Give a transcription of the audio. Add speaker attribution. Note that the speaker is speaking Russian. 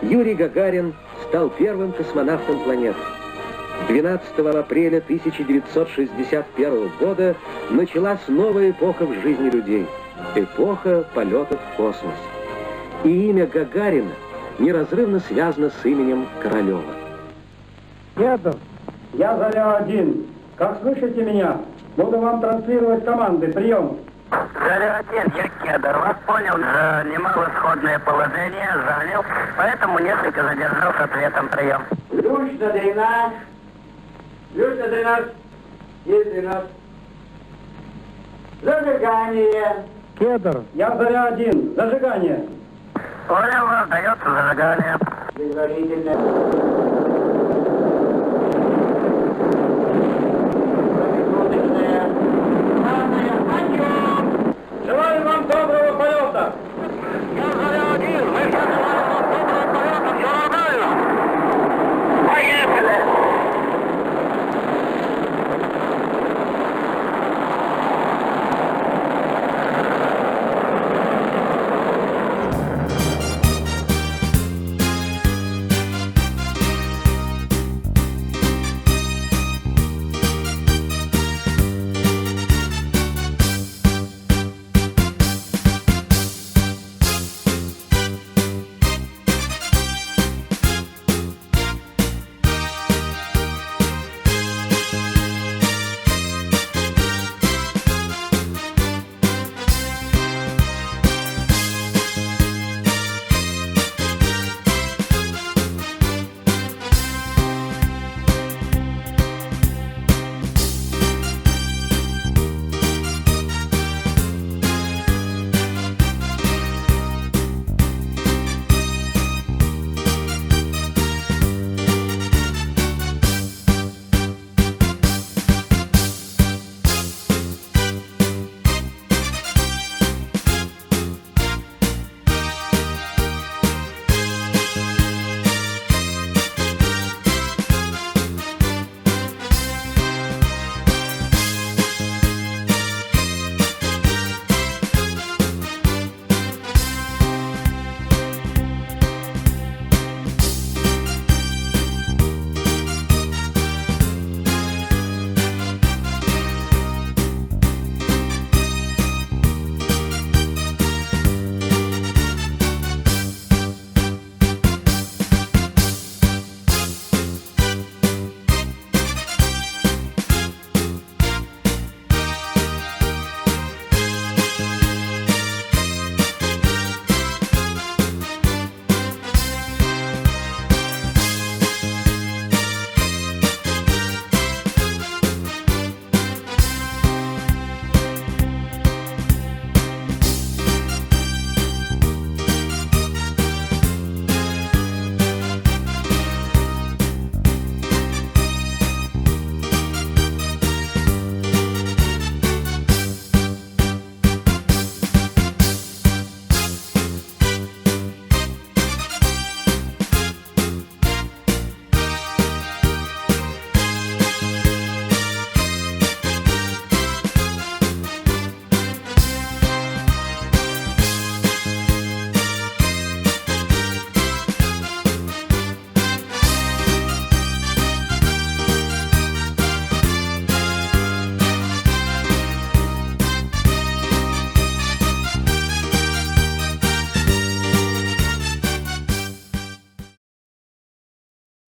Speaker 1: Юрий Гагарин стал первым космонавтом планеты. 12 апреля 1961 года началась новая эпоха в жизни людей. Эпоха полетов в космос. И имя Гагарина неразрывно связано с именем Королева.
Speaker 2: Кедр, я Заря-1. Как слышите меня? Буду вам транслировать команды. Прием.
Speaker 3: Заря-1, я Кедр. Вас понял, занимал исходное положение, занял, поэтому несколько задержал с ответом. Прием.
Speaker 4: Ключ на дренаж. Ключ на дренаж. Есть дренаж. Зажигание.
Speaker 2: Кедр, я Заря-1. Зажигание.
Speaker 3: Понял, вас дается зажигание.
Speaker 4: Предварительно.
Speaker 2: Желаю вам доброго полета!
Speaker 3: Я Заря-1, мы